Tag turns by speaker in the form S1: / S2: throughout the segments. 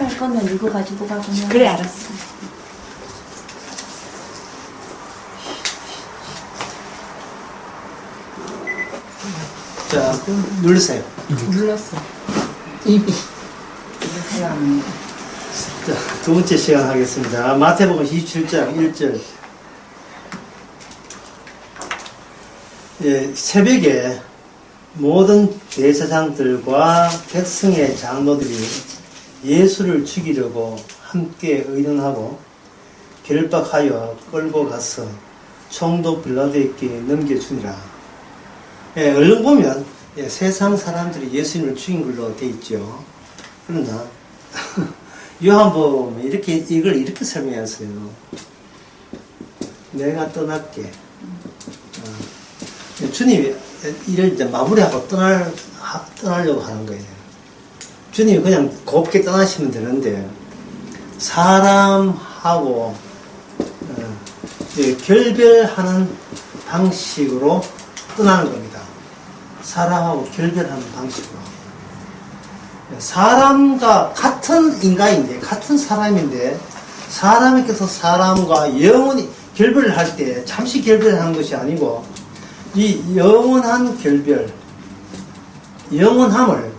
S1: 할 거면 이거 가지고 가면.
S2: 그래, 알았어.
S3: 자, 누르세요.
S2: 눌렀어. 이미.
S3: 자, 두 번째 시간 하겠습니다. 마태복음 27장 1절. 예, 새벽에 모든 대제사장들과 백성의 장로들이 예수를 죽이려고 함께 의논하고 결박하여 끌고 가서 총독 빌라도에게 넘겨주니라. 예, 얼른 보면 예, 세상 사람들이 예수님을 죽인 걸로 돼 있죠. 그러나 요한복음에 이걸 이렇게 설명했어요. 내가 떠날게. 주님이 이를 이제 마무리하고 떠나려고 하는 거예요. 주님이 그냥 곱게 떠나시면 되는데 사람하고 결별하는 방식으로 떠나는 겁니다. 사람하고 결별하는 방식으로. 사람과 같은 인간인데, 같은 사람인데, 사람에게서 사람과 영원히 결별을 할 때, 잠시 결별을 하는 것이 아니고, 이 영원한 결별, 영원한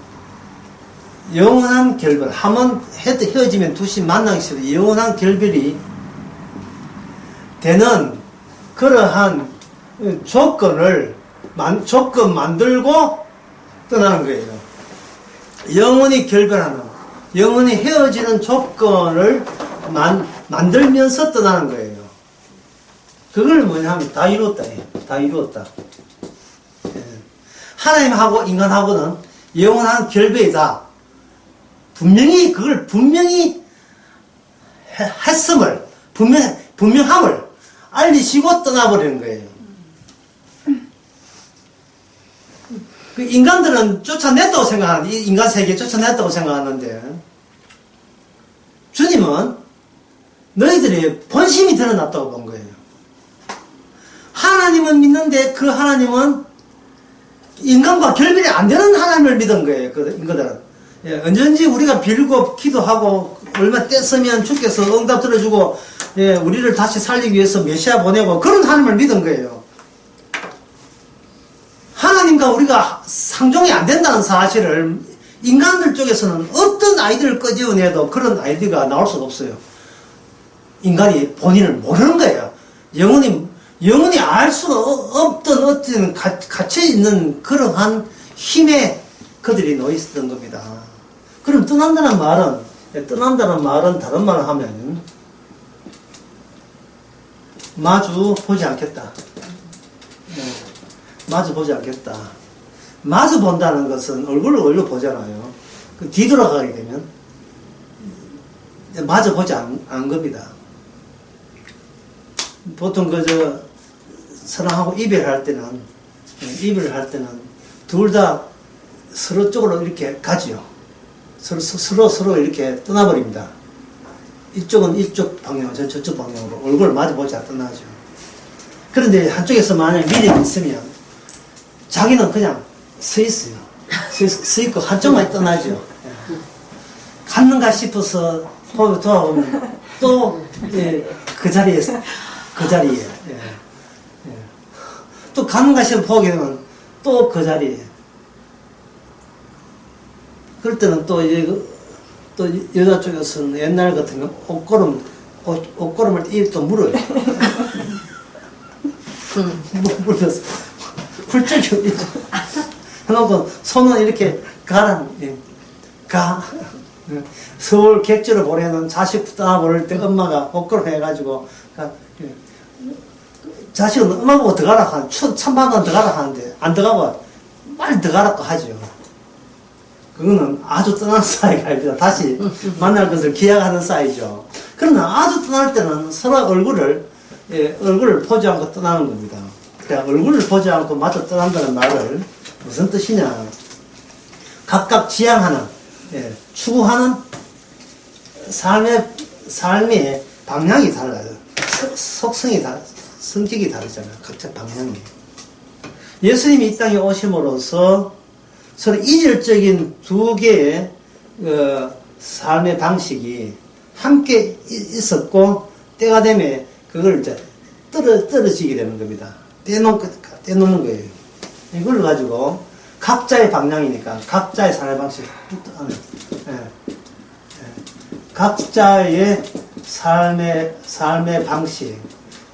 S3: 결별, 한번 헤어지면 두시 만나기 싫어 영원한 결별이 되는 그러한 조건 만들고 떠나는 거예요. 영원히 결별하는, 영원히 헤어지는 조건을 만들면서 떠나는 거예요. 그걸 뭐냐면 다 이루었다. 다 이루었다. 하나님하고 인간하고는 영원한 결별이다. 분명히 했음을, 분명함을 알리시고 떠나버리는 거예요. 그 인간들은 쫓아냈다고 생각하는데, 인간 세계에 쫓아냈다고 생각하는데, 주님은 너희들이 본심이 드러났다고 본 거예요. 하나님은 믿는데 그 하나님은 인간과 결별이 안 되는 하나님을 믿은 거예요. 그 인간들은. 예, 언제든지 우리가 빌고 기도하고 얼마 떼쓰면 주께서 응답 들어주고 예, 우리를 다시 살리기 위해서 메시아 보내고 그런 하나님을 믿은 거예요. 하나님과 우리가 상종이 안 된다는 사실을 인간들 쪽에서는 어떤 아이디어를 끄집어내도 그런 아이디어가 나올 수가 없어요. 인간이 본인을 모르는 거예요. 영원히 알 수가 없던 어떤 갇혀있는 그러한 힘에 그들이 놓여 있었던 겁니다. 그럼 떠난다는 말은 다른 말을 하면 마주 보지 않겠다. 마주 보지 않겠다. 마주 본다는 것은 얼굴로 보잖아요. 그 뒤돌아가게 되면 마주 보지 않은 겁니다. 보통 사랑하고 이별할 때는 둘 다 서로 쪽으로 이렇게 가지요. 서로 이렇게 떠나버립니다. 이쪽은 이쪽 방향, 저쪽 방향으로 얼굴을 마주 보지 않고 떠나죠. 그런데 한쪽에서 만약에 미련이 있으면 자기는 그냥 서 있어요. 서 있고 한쪽만 떠나죠. 갔는가 싶어서 돌아보면 또 그 자리에 또 갔는가 싶어 보게 되면 또 그 자리에. 그럴 때는 또 여자 쪽에서는 옛날 같은 경우 옷걸음을 또 물어요. 물어서 훌쩍 있죠. 해놓고 손은 이렇게 가. 서울 객지로 보내는 자식 떠나보낼 때 엄마가 옷걸음 해가지고 자식은 엄마 보고 들어가라 하는, 천만원 들어가라 하는데 안 들어가고 빨리 들어가라고 하죠. 그거는 아주 떠나는 사이가 아닙니다. 다시 만날 것을 기약하는 사이죠. 그러나 아주 떠날 때는 서로 얼굴을 보지 않고 떠나는 겁니다. 그러니까 얼굴을 보지 않고 마주 떠난다는 말을 무슨 뜻이냐. 각각 지향하는, 추구하는 삶의 방향이 달라요. 성격이 다르잖아요. 각자 방향이. 예수님이 이 땅에 오심으로써 서로 이질적인 두 개의 삶의 방식이 함께 있었고, 때가 되면 그걸 이제 떨어지게 되는 겁니다. 떼놓는 거예요. 이걸 가지고 각자의 방향이니까 각자의 삶의 방식, 각자의 삶의 방식,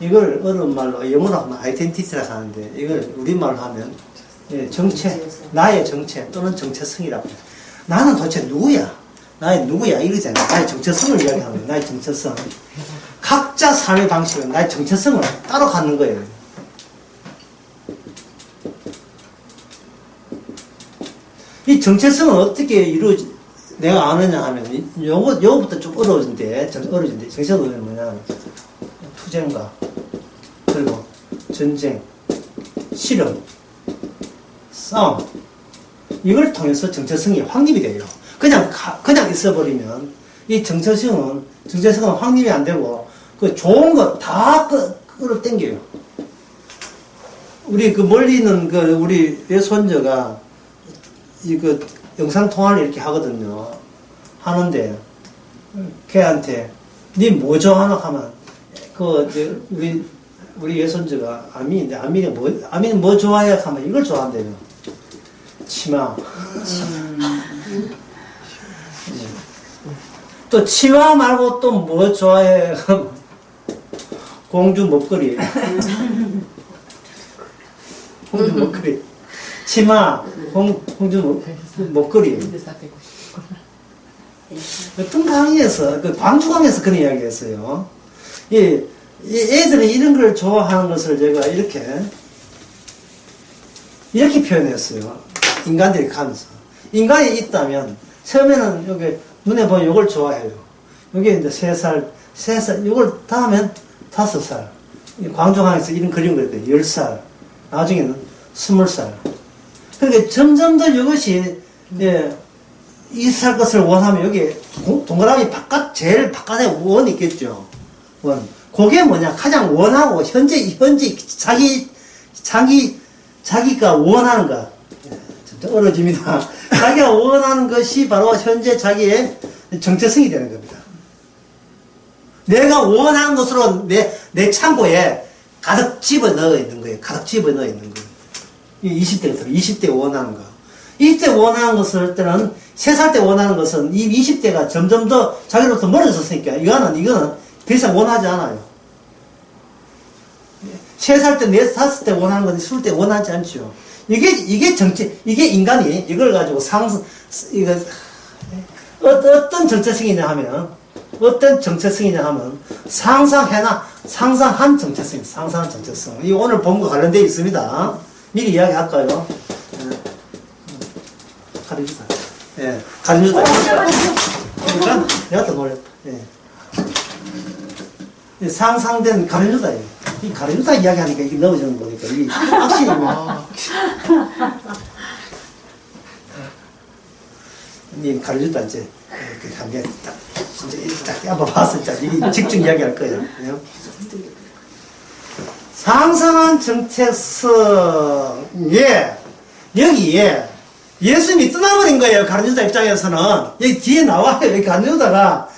S3: 이걸 어려운 말로 영어로 하면 아이덴티티라고 하는데 이걸 우리말로 하면 정체, 나의 정체 또는 정체성이라고 해요. 나는 도대체 누구야? 나의 누구야? 이러잖아요. 나의 정체성을 이야기하는 거예요. 나의 정체성. 각자 삶의 방식은 나의 정체성을 따로 갖는 거예요. 이 정체성은 어떻게 내가 아느냐 하면, 요거부터 좀 어려워진데, 정체성은 뭐냐, 투쟁과, 그리고 전쟁, 실험, 싸움, 이걸 통해서 정체성이 확립이 돼요. 그냥 있어버리면, 이 정체성은 확립이 안 되고, 그 좋은 거 다 끌어당겨요. 우리 멀리 있는 우리 외손자가, 영상 통화를 이렇게 하거든요. 하는데, 걔한테, 니 뭐 좋아하나 하면, 우리 외손자가 아민인데, 아민은 뭐 좋아해? 하면 이걸 좋아한대요. 치마. 또 치마 말고 또 뭐 좋아해? 공주 목걸이. 공주 목걸이. 치마, 공주 목걸이. 어떤 강의에서, 광주강에서 그런 이야기 했어요. 애들이 이런 걸 좋아하는 것을 제가 이렇게 표현했어요. 인간들이 가면서. 인간이 있다면, 처음에는 여기 눈에 보면 이걸 좋아해요. 여기 이제 3살, 이걸 다음엔 5살. 광주강에서 이런 그림 그렸대요. 10살. 나중에는 20살. 그러니까 점점 더 이것이, 이살 것을 원하면 여기 동그라미 제일 바깥에 원이 있겠죠. 원. 그게 뭐냐. 가장 원하고, 현재 자기가 원하는 것. 좀 어려집니다. 자기가 원하는 것이 바로 현재 자기의 정체성이 되는 겁니다. 내가 원하는 것으로 내 창고에 가득 집어 넣어 있는 거예요. 가득 집어 넣어 있는 거예요. 20대 원하는 거. 20대 원하는 것을 할 때는, 3살 때 원하는 것은 이 20대가 점점 더 자기로부터 멀어졌으니까, 이거는 더 이상 원하지 않아요. 3살 때, 5살 때 원하는 건 20대 때 원하지 않죠. 이게 인간이 이걸 가지고 어떤 정체성이냐 하면, 상상한 정체성. 이 오늘 본과 관련되어 있습니다. 미리 이야기할까요? 가르주다. 가르주다. 내가 더 놀랬다. 상상된 가르주다예요. 이 가르주다 이야기하니까 이게 넘어지는 거니까, 이게 확실히면. 이 가르주다 이제, 관계 딱, 진짜 딱 한번 봤을 때, 이게 집중 이야기할 거예요. 상상한 정체성, 여기에 예수님이 떠나버린 거예요. 가룟유다 입장에서는. 여기 뒤에 나와요. 여기 가룟유다가,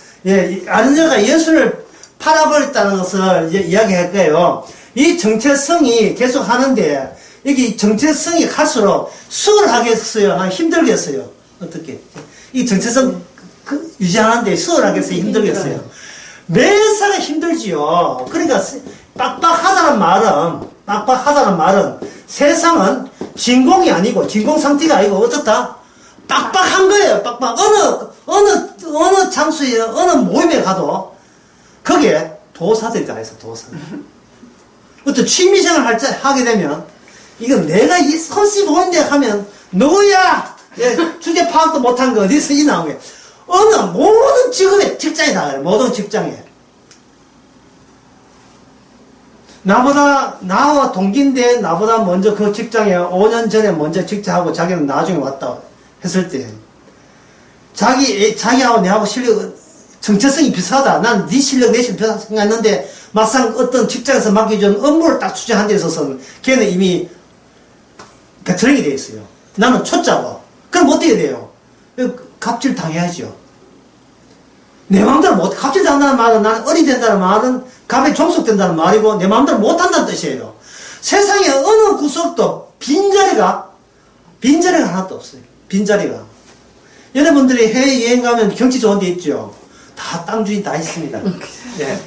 S3: 가룟유다가 예수를 팔아버렸다는 것을 이제 이야기할 거예요. 이 정체성이 계속 하는데, 여기 정체성이 갈수록 수월하겠어요? 힘들겠어요? 어떻게? 이 정체성 유지하는데 수월하겠어요? 힘들겠어요? 매사가 힘들지요. 그러니까, 빡빡하다는 말은 세상은 진공이 아니고, 진공 상태가 아니고, 어떻다? 빡빡한 거예요, 빡빡. 어느 장소에, 어느 모임에 가도, 거기에 도사들이 다 있어, 도사들. 어떤 취미생활 하게 되면, 이거 내가 이 선씨 보는데 하면, 누구야? 주제 파악도 못한 거 어디서 이 나오게. 모든 직업에, 직장에 나가요, 모든 직장에. 나와 동기인데, 나보다 먼저 그 직장에 5년 전에 먼저 직장하고 자기는 나중에 왔다 했을 때, 자기하고 내하고 실력, 정체성이 비슷하다. 난 네 실력, 내 실력 비슷하다 생각했는데, 막상 어떤 직장에서 맡겨준 업무를 딱 추진한 데 있어서는 걔는 이미 배틀링이 되어 있어요. 나는 초짜고. 그럼 어떻게 돼요? 갑질 당해야죠. 내 마음대로 못, 갑자기 한다는 말은 나는 어리 된다는 말은 갑자기 종속된다는 말이고 내 마음대로 못한다는 뜻이에요. 세상에 어느 구석도 빈자리가 하나도 없어요. 빈자리가. 여러분들이 해외 여행 가면 경치 좋은 데 있죠. 다 땅 주인 다 있습니다. 예,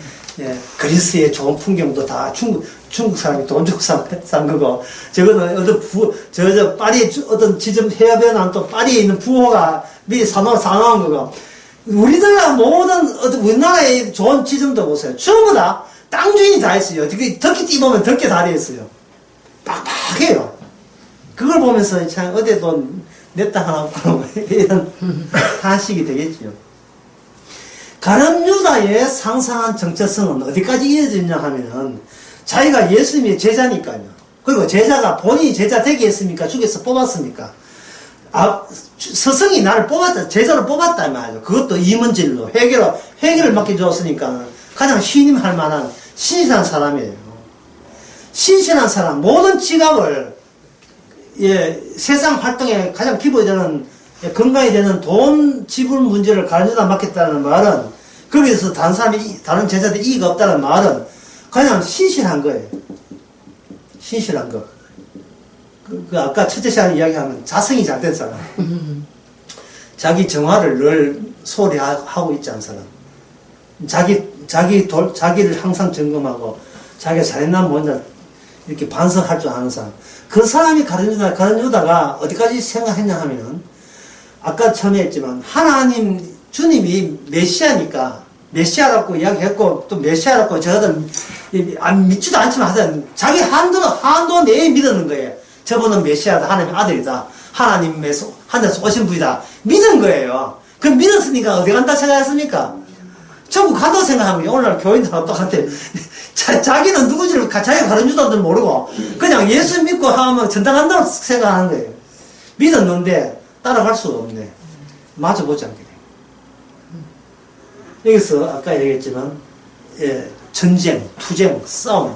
S3: 예. 그리스의 좋은 풍경도 다 중국 사람이 돈 주고 산 거고, 저거는 어떤 파리, 어떤 지점 해협에 난 또 파리에 있는 부호가 미리 사놓은 거고, 우리나라 모든, 우리나라의 좋은 지점도 보세요. 전부 다 땅 주인이 다 있어요. 덕기 띠보면 덕게 다리 있어요. 빡빡해요. 그걸 보면서 참, 어디에도 내 땅 하나 없고, 이런 탄식이 되겠죠. 가룟 유다의 상상한 정체성은 어디까지 이어지냐 하면은, 자기가 예수님의 제자니까요. 그리고 제자가 본인이 제자 되게 했습니까? 죽여서 뽑았습니까? 스승이 나를 뽑았다, 제자로 뽑았다, 이 말이죠. 그것도 이문질로, 회개를 맡겨줬으니까 가장 신임할 만한 신실한 사람이에요. 신실한 사람, 모든 지갑을, 예, 세상 활동에 가장 기본이 되는, 건강이 되는 돈 지불 문제를 가르쳐다 맡겠다는 말은, 거기서 다른 제자들이 이익 없다는 말은, 그냥 신실한 거예요. 신실한 거. 아까 첫째 시간에 이야기하면 자성이 잘 된 사람. 자기 정화를 늘 소홀히 하고 있지 않은 사람. 자기를 항상 점검하고, 자기가 잘했나 뭐냐, 이렇게 반성할 줄 아는 사람. 그 사람이 가룟 유다가 어디까지 생각했냐 하면, 아까 처음에 했지만, 주님이 메시아라고 이야기했고, 또 메시아라고 저들, 믿지도 않지만 하여튼, 자기 한도 내에 믿는 거예요. 저분은 메시아다, 하나님의 아들이다, 하나님에서, 하늘에서 오신 분이다. 믿은 거예요. 그 믿었으니까 어디 간다 생각했습니까? 전부 간다고 생각하면, 오늘날 교인들하고 똑같아. 자기는 누구지를 자기가 가른 유다도 모르고, 그냥 예수 믿고 하면 전당한다고 생각하는 거예요. 믿었는데, 따라갈 수가 없네. 맞아보지 않게 돼. 여기서 아까 얘기했지만, 예, 전쟁, 투쟁, 싸움,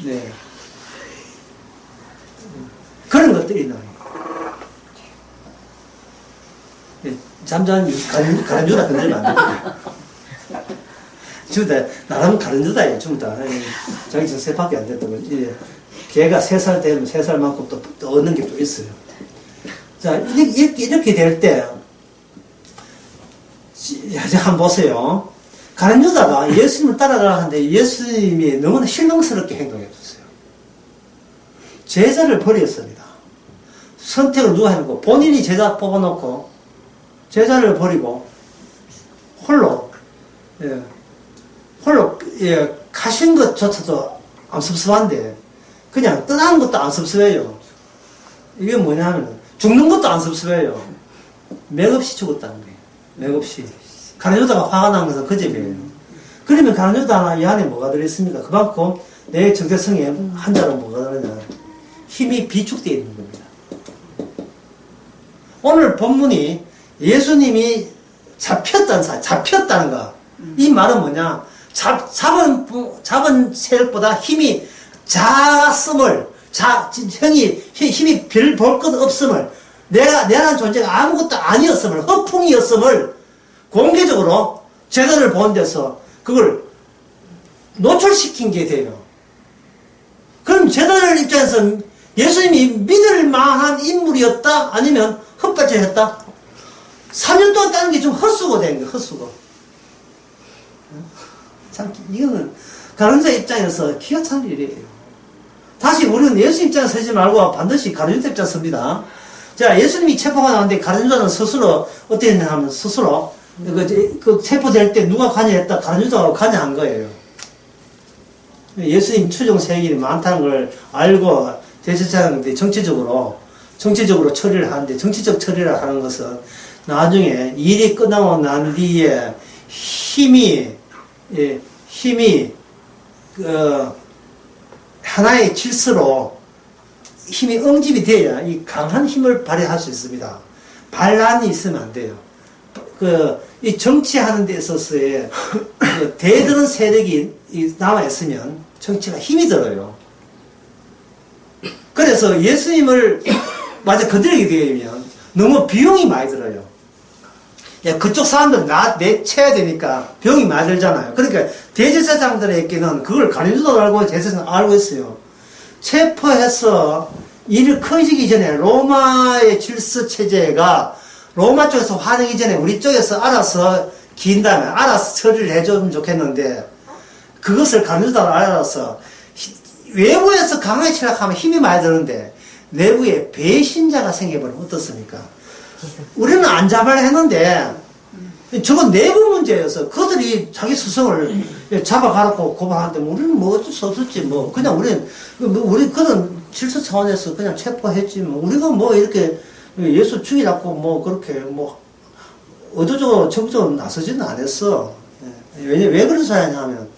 S3: 네, 그런 것들이 나요. 예, 잠잠히 가른 유다 건드리면 안 됩니다. 주다 나름 가른 유다예요. 전부 다 자기 전 3밖에 안 됐다고. 예, 걔가 3살 되면 3살만큼 또 얻는 게 또 있어요. 자, 이렇게 될 때. 한번 보세요. 가룟 유다가 예수님을 따라가라 하는데 예수님이 너무나 실망스럽게 행동해줬어요. 제자를 버렸습니다. 선택을 누가 해놓고 본인이 제자 뽑아놓고 제자를 버리고 홀로 가신 것조차도 안 섭섭한데 그냥 떠나는 것도 안 섭섭해요. 이게 뭐냐면 죽는 것도 안 섭섭해요. 맥없이 죽었다는 거예요. 맥없이. 가룟 유다가 화가 난 것은 그 점이에요. 그러면 가룟 유다 이 안에 뭐가 들어있습니까? 그만큼 내 정체성에 한자는 뭐가 들어있냐? 힘이 비축되어 있는 겁니다. 오늘 본문이 예수님이 잡혔다는 거. 이 말은 뭐냐? 잡은 세력보다 힘이 작았음을, 힘이 별 볼 것 없음을, 내라는 존재가 아무것도 아니었음을, 허풍이었음을 공개적으로 제자를 본 데서 그걸 노출시킨 게 돼요. 그럼 제자들 입장에서 예수님이 믿을 만한 인물이었다? 아니면 헛발질했다? 3년 동안 따는 게 좀 헛수고 된 거예요, 헛수고. 참, 이거는 가룟유다 입장에서 기가 찬 일이에요. 다시 우리는 예수 입장에서 서지 말고 반드시 가룟유다 입장에서 섭니다. 자, 예수님이 체포가 나왔는데 가룟유다는 스스로 어떻게 했냐 하면 스스로 그 체포될 때 누가 관여했다? 가룟유다가 관여한 거예요. 예수님 추종 세력이 많다는 걸 알고 대제사장인데 정치적으로 처리를 하는데 정치적 처리를 하는 것은 나중에 일이 끝나고 난 뒤에 힘이 하나의 질서로 힘이 응집이 돼야 이 강한 힘을 발휘할 수 있습니다. 반란이 있으면 안 돼요. 이 정치하는 데 있어서의 대드는 세력이 남아있으면 정치가 힘이 들어요. 그래서 예수님을 마저 건드리게 되면 너무 비용이 많이 들어요. 야, 그쪽 사람들 내 쳐야 되니까 병이 많이 들잖아요. 그러니까 대제사장들에게는 그걸 가룟유다도 알고 제사장 알고 있어요. 체포해서 일이 커지기 전에 로마의 질서 체제가 로마 쪽에서 화내기 전에 우리 쪽에서 알아서 긴 다음에 알아서 처리를 해주면 좋겠는데 그것을 가룟유다가 알아서 외부에서 강하게 침략하면 힘이 많이 드는데 내부에 배신자가 생겨버리면 어떻습니까? 우리는 안 잡아야 했는데 저건 내부 문제여서 그들이 자기 스승을 잡아가놓고 고발하는데 우리는 뭐 어쩔 수 없었지 뭐 그냥 우리 그런 질서 차원에서 그냥 체포했지 뭐 우리가 뭐 이렇게 예수 죽이라고 뭐 그렇게 뭐 의도적으로 적극적으로 나서지는 않았어. 왜 그런 소리 하냐면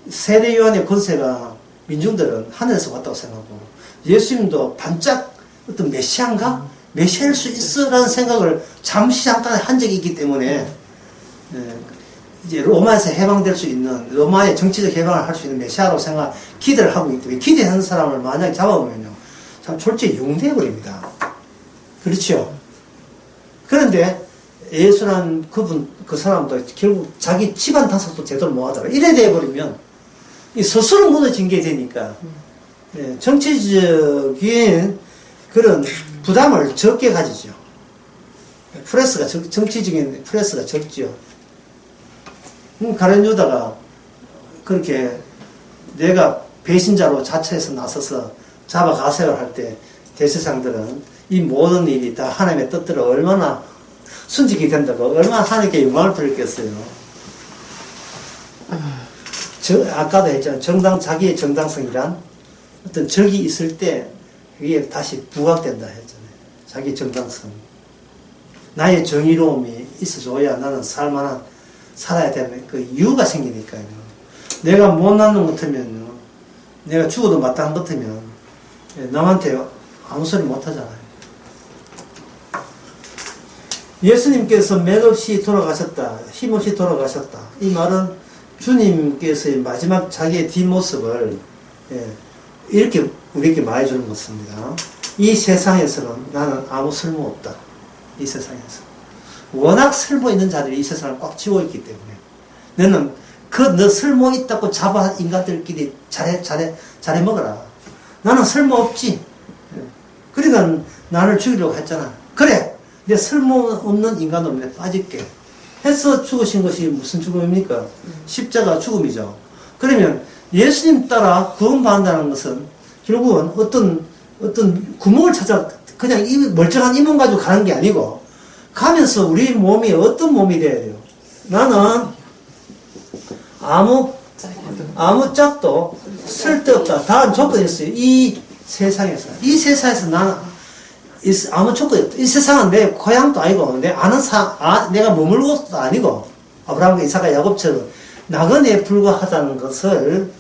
S3: 세례 요한의 권세가 민중들은 하늘에서 왔다고 생각하고 예수님도 반짝 어떤 메시아인가? 메시아일 수 있어 라는 생각을 잠시 잠깐 한 적이 있기 때문에 이제 로마에서 해방될 수 있는 로마의 정치적 해방을 할 수 있는 메시아라고 기대를 하고 있기 때문에 기대하는 사람을 만약에 잡아보면요 참 솔직히 용대해버립니다. 그렇죠? 그런데 예수란 그 사람도 결국 자기 집안 단속도 제대로 못하더라. 이래 돼버리면 이 스스로 무너진 게 되니까 정치적인 그런 부담을 적게 가지죠. 정치적인 프레스가 적죠. 가룟유다가 그렇게 내가 배신자로 자처해서 나서서 잡아가세요 할 때 대제사장들은 이 모든 일이 다 하나님의 뜻대로 얼마나 순직이 된다고 얼마나 하나님께 영광을 돌렸겠어요. 아까도 했잖아요. 자기의 정당성이란 어떤 적이 있을 때 그게 다시 부각된다 했잖아요. 자기의 정당성. 나의 정의로움이 있어줘야 나는 살아야 되는 그 이유가 생기니까요. 내가 못난 놈 같으면요. 내가 죽어도 마땅한 것 같으면 남한테 아무 소리 못 하잖아요. 예수님께서 맥없이 돌아가셨다. 힘없이 돌아가셨다. 이 말은 주님께서의 마지막 자기의 뒷모습을 이렇게 우리에게 말해주는 것입니다. 이 세상에서는 나는 아무 쓸모없다. 이 세상에서. 워낙 쓸모 있는 자들이 이 세상을 꽉 쥐고 있기 때문에 너는 너 쓸모 있다고 잡아 인간들끼리 잘해 먹어라. 나는 쓸모 없지. 그러니까 나를 죽이려고 했잖아. 그래. 내 쓸모없는 인간놈에 빠질게. 해서 죽으신 것이 무슨 죽음입니까? 십자가 죽음이죠. 그러면 예수님 따라 구원받는다는 것은 결국은 어떤 구멍을 찾아 그냥 멀쩡한 이 몸 가지고 가는 게 아니고 가면서 우리 몸이 어떤 몸이 돼야 돼요. 나는 아무 짝도 쓸데없다. 다른 조건이 있어요. 이 세상에서 나는 아무 조건이 없다. 이 세상은 내 고향도 아니고 내가 머물고 것도 아니고 아브라함과 이삭과 야곱처럼 나그네에 불과하다는 것을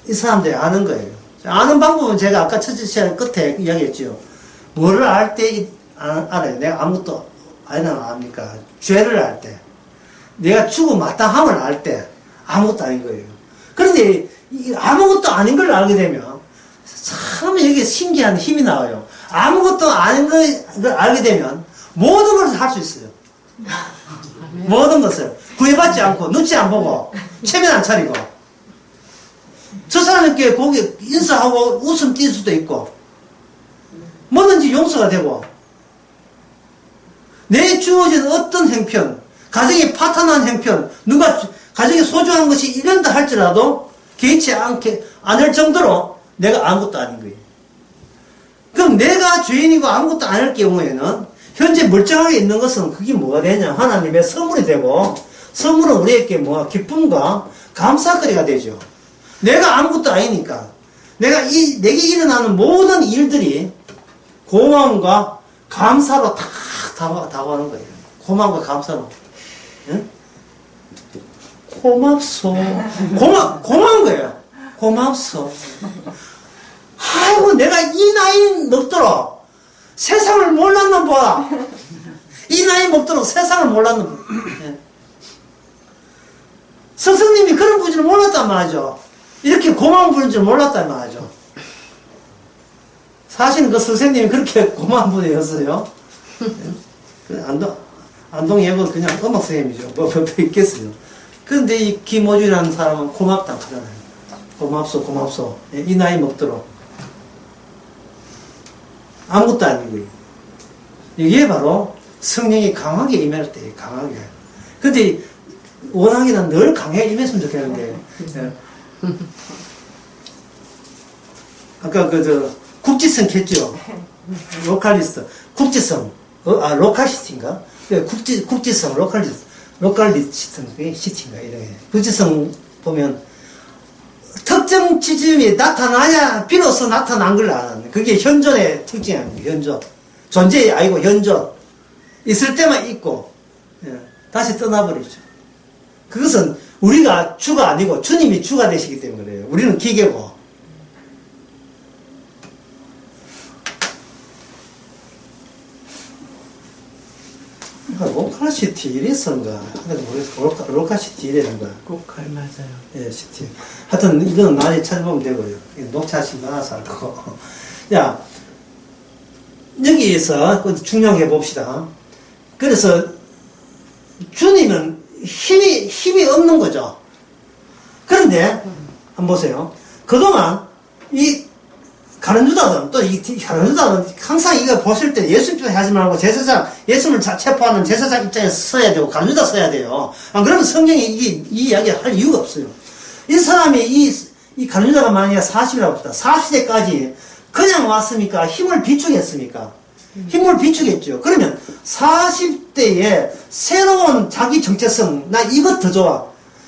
S3: 이 사람들이 아는 거예요. 아는 방법은 제가 아까 첫째 시간 끝에 이야기했죠. 뭐를 알 때 알아요. 내가 아무것도 아니나 압니까? 죄를 알 때. 내가 죽어 마땅함을 알 때 아무것도 아닌 거예요. 그런데 아무것도 아닌 걸 알게 되면 참 여기 신기한 힘이 나와요. 아무것도 아닌 걸 알게 되면 모든 것을 할 수 있어요. 모든 것을 구애받지 않고 눈치 안 보고 체면 안 차리고 저 사람에게 거기 인사하고 웃음 띌 수도 있고 뭐든지 용서가 되고 내 주어진 어떤 형편 가정이 파탄한 형편 가정이 소중한 것이 이런다 할지라도 개의치 않을 정도로 내가 아무것도 아닌 거예요. 그럼 내가 죄인이고 아무것도 아닐 경우에는 현재 멀쩡하게 있는 것은 그게 뭐가 되냐? 하나님의 선물이 되고 선물은 우리에게 기쁨과 감사거리가 되죠. 내가 아무것도 아니니까 내게 일어나는 모든 일들이 고마움과 감사로 다 다가오는 거예요. 고마움과 감사로. 응? 고맙소. 고마운 거예요. 고맙소. 아이고, 내가 이 나이 먹도록 세상을 몰랐나 봐. 이 나이 먹도록 세상을 몰랐나 봐. 예. 스승님이 그런 분인 줄 몰랐단 말이죠. 이렇게 고마운 분인 줄 몰랐단 말이죠. 사실은 그 선생님이 그렇게 고마운 분이었어요. 안동예고 그냥 음악 선생님이죠. 뭐 있겠어요. 그런데 이 김호준이라는 사람은 고맙다 하잖아요. 고맙소, 고맙소. 이 나이 먹도록. 아무것도 아니고요. 이게 바로 성령이 강하게 임할 때, 강하게. 근데 원하기는 늘 강하게 임했으면 좋겠는데, 아까 국지성 했죠? 로컬리스트. 국지성. 로컬시티인가? 국지성, 로컬리시티인가? 이래. 국지성 보면, 특정 지점이 나타나야 비로소 나타난 걸 아는. 그게 현존의 특징이 아닙니다. 현존. 존재이 아니고 현존. 있을 때만 있고, 다시 떠나버리죠. 그것은 우리가 주가 아니고 주님이 주가 되시기 때문에 그래요. 우리는 기계고. 로컬시티 이랬었는가? 로컬시티 이랬는가?
S2: 로컬 맞아요.
S3: 예, 시티. 하여튼, 이거는 나중에 찾아보면 되고요. 녹차시 많아서 알 거고. 야, 여기에서 중요하게 봅시다. 그래서, 주님은 힘이 없는 거죠. 그런데, 한번 보세요. 그동안, 이, 가른 유다는, 또 이 가른 유다는 항상 이거 보실 때 예수 입장에 하지 말고 제사장, 예수를 체포하는 제사장 입장에서 서야 되고, 가른 유다 서야 돼요. 안 그러면 성경이 이 이야기 할 이유가 없어요. 이 사람이 이 가른 유다가 만약에 40이라고 합시다. 40대까지 그냥 왔습니까? 힘을 비축했습니까? 힘을 비축했죠. 그러면 40대에 새로운 자기 정체성, 나 이것 더 좋아.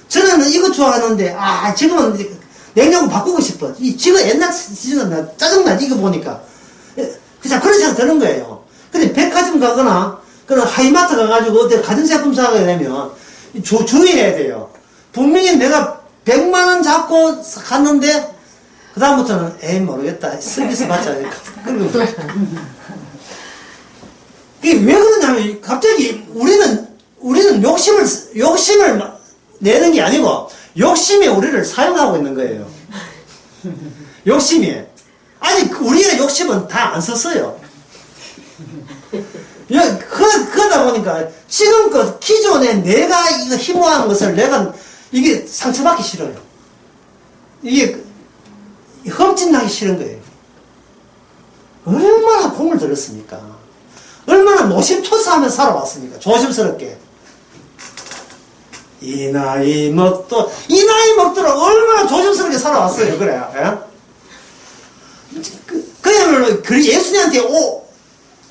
S3: 저는 이것 좋아하는데, 지금은 냉장고 바꾸고 싶어. 지금 옛날 시절은 나 짜증나, 이거 보니까. 그냥 그런 생각 드는 거예요. 근데 백화점 가거나, 그런 하이마트 가가지고 어디 가전제품 사게 되면, 주의해야 돼요. 분명히 내가 100만원 잡고 갔는데, 그다음부터는, 에이, 모르겠다. 서비스 받자. 이게 왜 그러냐면, 갑자기 우리는 욕심을 내는 게 아니고, 욕심이 우리를 사용하고 있는 거예요. 욕심이. 아직 우리의 욕심은 다 안 썼어요. 그러다 보니까 지금껏 기존에 내가 이거 힘모하는 것을 이게 상처받기 싫어요. 이게 흠집나기 싫은 거예요. 얼마나 공을 들였습니까? 얼마나 노심초사하며 살아왔습니까? 조심스럽게. 이 나이 먹도록 얼마나 조심스럽게 살아왔어요, 그래. 그야말로, 예수님한테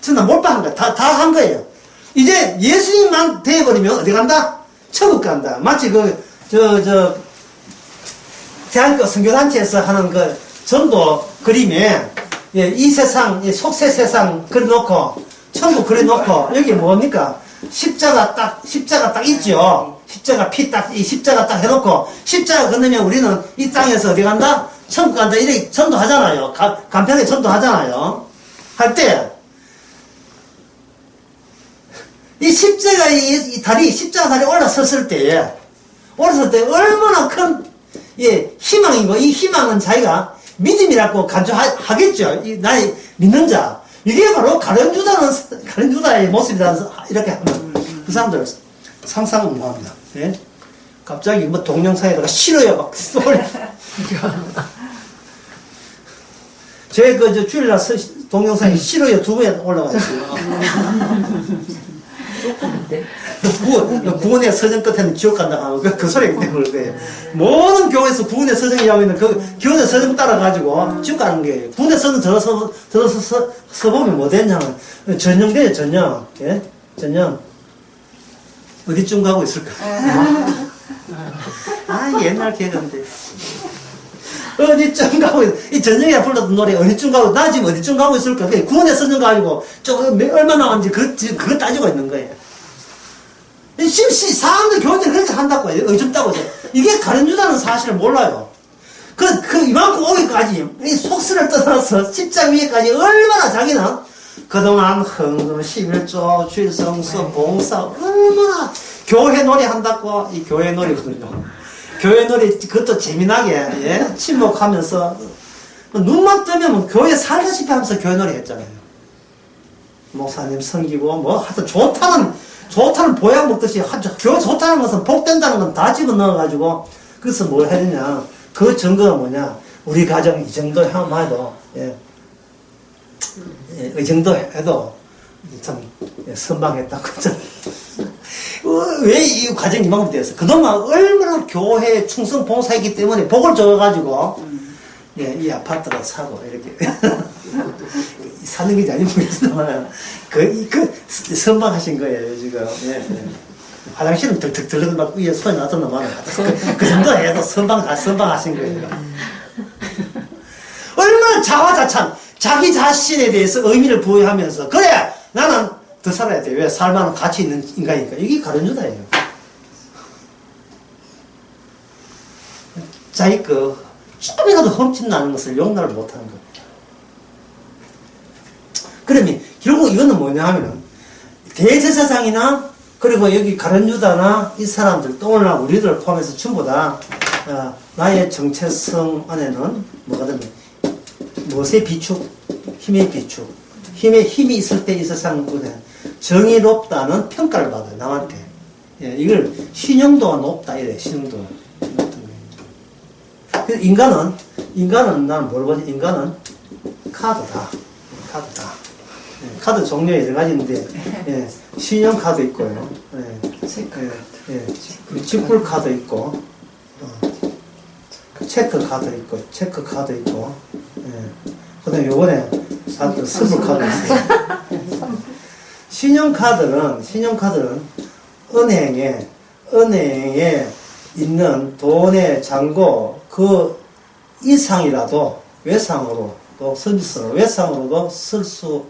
S3: 전나 몰빵한 거야. 다 한 거예요. 이제 예수님만 되어버리면 어디 간다? 천국 간다. 마치 대한민국 선교단체에서 하는 전도 그림에, 이 세상, 속세 세상 그려놓고, 천국 그려놓고, 여기 뭡니까? 십자가 딱 있죠. 십자가 십자가 딱 해놓고, 십자가 건너면 우리는 이 땅에서 어디 간다? 천국 간다. 이렇게 전도하잖아요. 간편하게 전도하잖아요. 할 때, 이 십자가 십자가 다리 올라섰을 때 얼마나 큰, 희망이고, 이 희망은 자기가 믿음이라고 간주하겠죠. 나의 믿는 자. 이게 바로 가룟 유다의 모습이다. 이렇게 하면, 그 사람들 상상을 못 합니다. 예? 갑자기 동영상에다가 싫어요. 막 소리. 제 주일날 동영상이 싫어요. 2번에 올라와 있어요. 구원의 서정 끝에는 지옥 간다 하고 그 소리가 때문에 그래요. 모든 교회에서 구원의 서정이 하고 있는 그 구원의 서정 따라가지고 지옥 가는 거예요. 구원의 서정 들어서 써보면 뭐 되냐면 전형돼요, 전형. 예? 전형. 어디쯤 가고 있을까? 옛날 개그인데. 어디쯤 가고, 이 전형이가 불렀던 노래 어디쯤 가고, 나 지금 어디쯤 가고 있을까? 구원의 서정 가지고, 얼마 나왔는지 그거 따지고 있는 거예요. 지금 사람들 교회들 그렇게 한다고 해요. 어줍다고 해서. 이게 가룟 유다는 사실을 몰라요. 이만큼 오기까지, 이 속수를 떠나서 십자가 위에까지 얼마나 자기는 그동안 헌금, 11조, 주일성수, 봉사, 얼마나 교회 놀이 한다고, 이 교회 놀이거든요. 교회 놀이, 그것도 재미나게, 침묵하면서, 눈만 뜨면 교회 살다시피 하면서 교회 놀이 했잖아요. 목사님 섬기고, 뭐, 하여튼 좋다는 보약 먹듯이, 좋다는 것은 복된다는 건 다 집어 넣어가지고, 그래서 뭘 해야 되냐. 그 증거가 뭐냐. 우리 가정 이 정도 해도, 예. 예, 이 정도 해도, 참, 예, 선방했다고. 왜 이 과정이 이만큼 되었어? 그동안 얼마나 교회에 충성 봉사했기 때문에 복을 줘가지고, 예, 이 아파트를 사고, 이렇게. 사는 게 아닌지 모르겠지만, 선방하신 거예요, 지금. 예, 예. 화장실은 덜덜 들러도 막 위에 소리 나잖아, 말. 그 정도 해도 선방하신 거예요. 얼마나 자화자찬, 자기 자신에 대해서 의미를 부여하면서, 그래! 나는 더 살아야 돼. 왜? 살만한 가치 있는 인간이니까. 이게 가련유다예요. 자기 조금이라도 흠집나는 것을 용납을 못하는 겁니다. 그러면 결국 이거는 뭐냐 하면은 대제사장이나 그리고 여기 가룟유다나 이 사람들 또 오늘날 우리들 포함해서 전부 다 나의 정체성 안에는 뭐가 되면 무엇의 비축? 힘의 비축. 힘이 있을 때 이 세상보다 정의롭다는 평가를 받아요. 남한테. 예, 이걸 신용도가 높다 이래. 신용도가 높다. 인간은 나는 뭘 보지? 인간은 카드다. 예, 카드 종류가 여러 가지 있는데, 예, 신용카드 있고요. 예, 직불카드 있고, 체크카드 있고, 예. 그 다음에 요번에 샀던 스불카드 있어요. 신용카드는 은행에 있는 돈의 잔고 그 이상이라도 외상으로 또 서비스로 외상으로도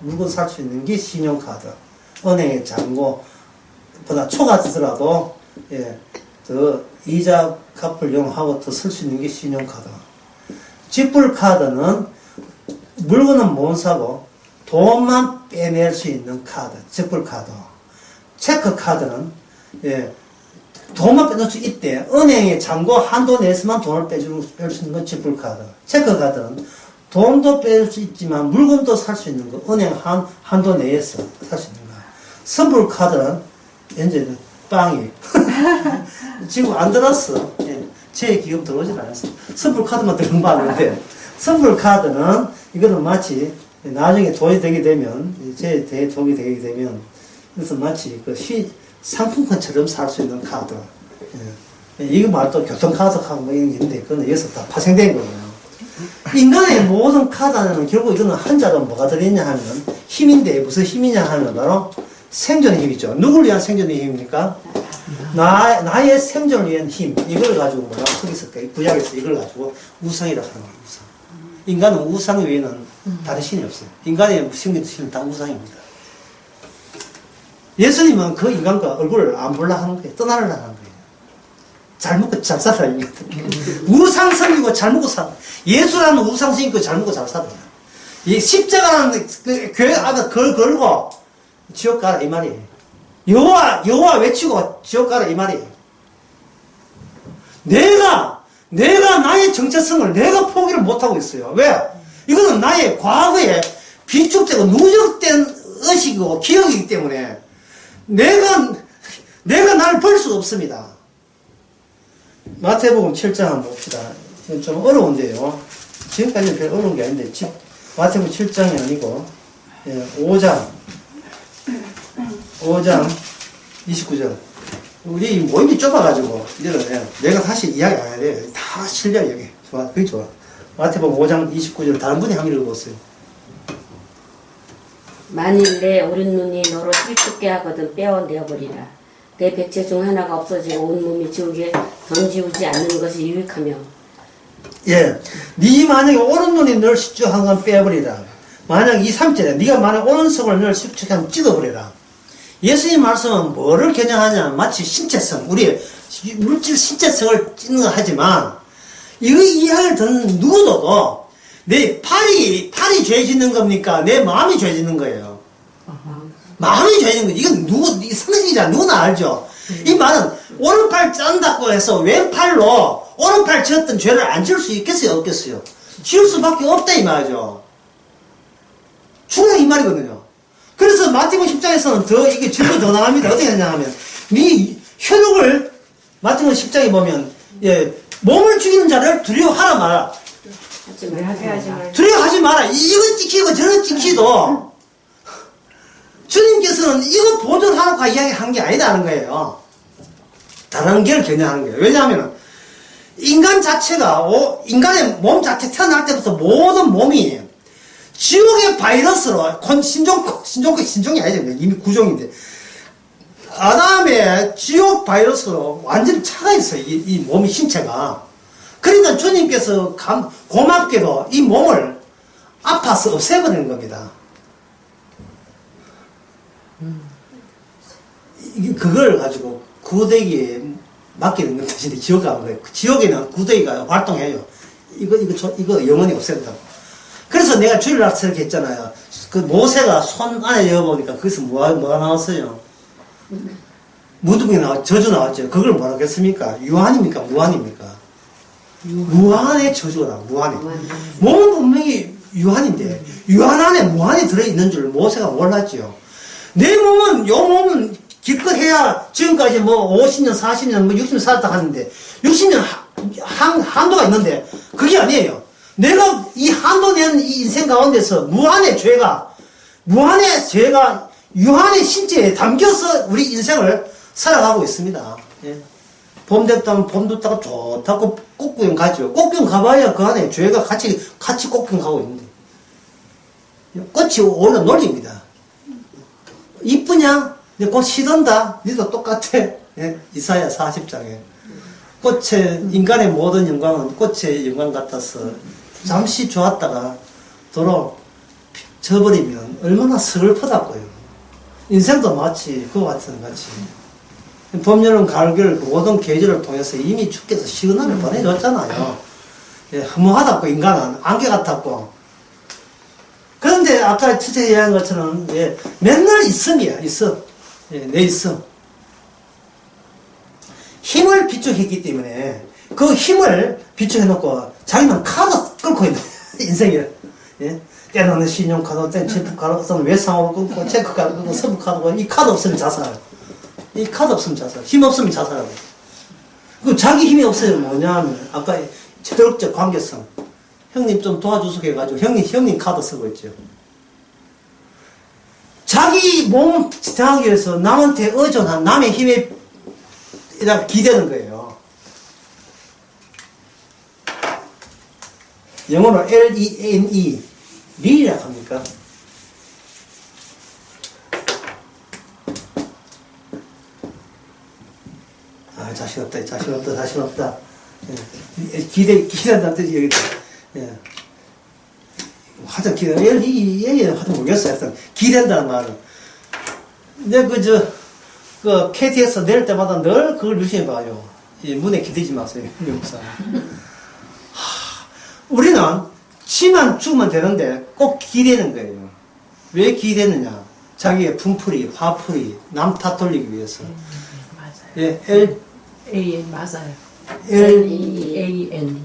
S3: 물건 살 수 있는 게 신용카드. 은행의 잔고보다 초과되더라도 예, 더 이자 갚을 용하고 더 쓸 수 있는 게 신용카드. 직불카드는 물건은 못 사고 돈만 빼낼 수 있는 카드, 직불카드. 체크카드는 예, 돈만 빼낼 수 있대. 은행의 잔고 한도 내에서만 돈을 뺄 수 있는 건 직불카드. 체크카드는 돈도 뺄 수 있지만 물건도 살 수 있는 거. 은행 한도 내에서 살 수 있는 거. 선불카드는 현재는 빵이. 지금 안 들었어. 예, 제 기업 들어오질 않았어. 선불카드만 들은 거 아는데. 선불카드는 이거는 마치 나중에 돈이 되게 되면, 제 돈이 되게 되면, 그래서 마치 상품권처럼 살 수 있는 카드. 예. 이거 말도 교통카드하고 뭐 이런 게 있는데, 그건 여기서 다 파생된 거예요. 인간의 모든 카드 안에는 결국 이거는 한자로 뭐가 들어있냐 하면, 힘인데 무슨 힘이냐 하면 바로 생존의 힘이죠. 누구를 위한 생존의 힘입니까? 나의 생존을 위한 힘. 이걸 가지고 뭐라고 쓰겠을까? 구약에서 이걸 가지고 우상이라고 하는 거예요, 우상. 인간은 우상 외에는 다른 신이 없어요. 인간의 신은 다 우상입니다. 예수님은 그 인간과 얼굴을 안 보려 하는 거예요. 떠나려 하는 거예요. 잘 먹고 잘 살아, 인간. 우상 섬기고 잘 먹고 살아. 예수라는 우상 섬기고 잘 먹고 잘 살아요. 이 십자가라는 교회 앞에 걸고 지옥 가라, 이 말이에요. 여호와 외치고 지옥 가라, 이 말이에요. 내가 나의 정체성을 내가 포기를 못하고 있어요. 왜? 이거는 나의 과거에 비축되고 누적된 의식이고 기억이기 때문에 내가 나를 버릴 수가 없습니다. 마태복음 7장 한번 봅시다. 이건 좀 어려운데요. 지금까지는 별 어려운 게 아닌데 마태복음 7장이 아니고 5장 29절. 우리 모임이 좁아가지고, 이제는 내가 다시 이야기 안 해야 돼. 다 실려, 여기. 좋아, 그게 좋아. 마태복음 5장 29절, 다른 분이 한번 읽어보세요.
S1: 만일 내 오른 눈이 너로 실족게 하거든 빼어내어버리라. 내 백체 중 하나가 없어지고 온 몸이 지옥에 던지우지 않는 것이 유익하며.
S3: 예. 네 만약에 오른 눈이 널 실족한 건 빼어버리라. 만약 3절에 네가 만약 오른손을 널 실족하면 찢어버리라. 예수님 말씀은 뭐를 겨냥하냐? 마치 신체성, 우리 물질 신체성을 찢는 거 하지만, 이거 이해를 듣는 누구도 내 팔이 죄 짓는 겁니까? 내 마음이 죄 짓는 거예요. 마음이 죄 짓는 거예요. 이건 상식이잖아. 누구나 알죠? 이 말은 오른팔 짠다고 해서 왼팔로 오른팔 지었던 죄를 안 지을 수 있겠어요? 없겠어요? 지을 수밖에 없다, 이 말이죠. 중요한 이 말이거든요. 그래서 마태복음 10장에서는 더 이게 질문 더 나갑니다. 어떻게 하냐 하면 네 혈육을 마태복음 10장에 보면 예, 몸을 죽이는 자를 두려워하라 마라.
S1: 하지 마.
S3: 두려워하지 마라. 이거 찍히고 저거 찍히도 주님께서는 이거 보존하라고 이야기한 게 아니다는 거예요. 다른 걸 겨냥하는 거예요. 왜냐하면 인간 자체가 인간의 몸 자체 태어날 때부터 모든 몸이 지옥의 바이러스로 신종이 아니죠. 이미 구종인데 아담의 지옥 바이러스로 완전히 차가 있어요. 이 몸이 신체가. 그러니까 주님께서 고맙게도 이 몸을 아파서 없애버리는 겁니다. 그걸 가지고 구더기에 맡기는 것 대신에 지옥에 가는 거예요. 지옥에는 구더기가 활동해요. 이거 영원히 없앤다고. 그래서 내가 주일날 이렇게 했잖아요. 그 모세가 손 안에 열어보니까 거기서 뭐가 나왔어요? 무덤이 저주 나왔죠. 그걸 뭐라고 했습니까? 유한입니까? 무한입니까? 무한의 저주가 나와, 무한의. 몸은 분명히 유한인데, 유한 안에 무한이 들어있는 줄 모세가 몰랐죠. 내 몸은, 요 몸은 기껏해야 지금까지 뭐 50년, 40년, 뭐 60년 살았다 하는데, 60년 한도가 있는데, 그게 아니에요. 내가 이 한도 낸 이 인생 가운데서 무한의 죄가, 유한의 신체에 담겨서 우리 인생을 살아가고 있습니다. 예. 봄 됐다면 봄 됐다가 좋다고 꽃구경 가죠. 꽃구경 가봐야 그 안에 죄가 같이 꽃구경 가고 있는데. 꽃이 오히려 놀입니다. 이쁘냐? 내 꽃 시든다? 니도 똑같아. 예? 이사야 40장에. 인간의 모든 영광은 꽃의 영광 같아서 잠시 좋았다가 도로 져버리면 얼마나 슬프다고요. 인생도 마치 그와 같은 같이. 봄, 여름, 가을, 겨울 그 모든 계절을 통해서 이미 주께서 시그널을 보내줬잖아요. 예, 허무하다고 인간은 안개 같았고. 그런데 아까 첫째 이야기한 것처럼 예, 맨날 있음이야. 있어. 예, 내 있어. 힘을 비축했기 때문에 그 힘을 비축해놓고 자기는 카드 끌고 있는 인생이야. 예? 때로는 신용카드, 때는 체크카드, 때는 외상으로 끊고 체크카드 끊고 서브카드 이 카드 없으면 자살. 이 카드 없으면 자살. 힘 없으면 자살하고. 그 자기 힘이 없어요. 뭐냐 하면 아까 철학적 관계성. 형님 좀 도와주소서 해가지고 형님 카드 쓰고 있죠. 자기 몸 지탱하기 위해서 남한테 의존한 남의 힘에 기대는 거예요. 영어로 L-E-N-E 리라고 합니까? 자신 없다. 예. 기대한다는 뜻이 여기다. 예. 하여튼 하여튼 모르겠어요. 하여튼 기대한다는 말은. 근데 그 KT에서 내릴 때마다 늘 그걸 유심히 봐요. 이 문에 기대지 마세요. 영사. 우리는 치만 죽으면 되는데 꼭 기대는 거예요. 왜 기대느냐? 자기의 분풀이, 화풀이, 남 탓 돌리기 위해서.
S2: 맞아요.
S3: 예,
S2: A-N 맞아요.
S1: L-E-A-N.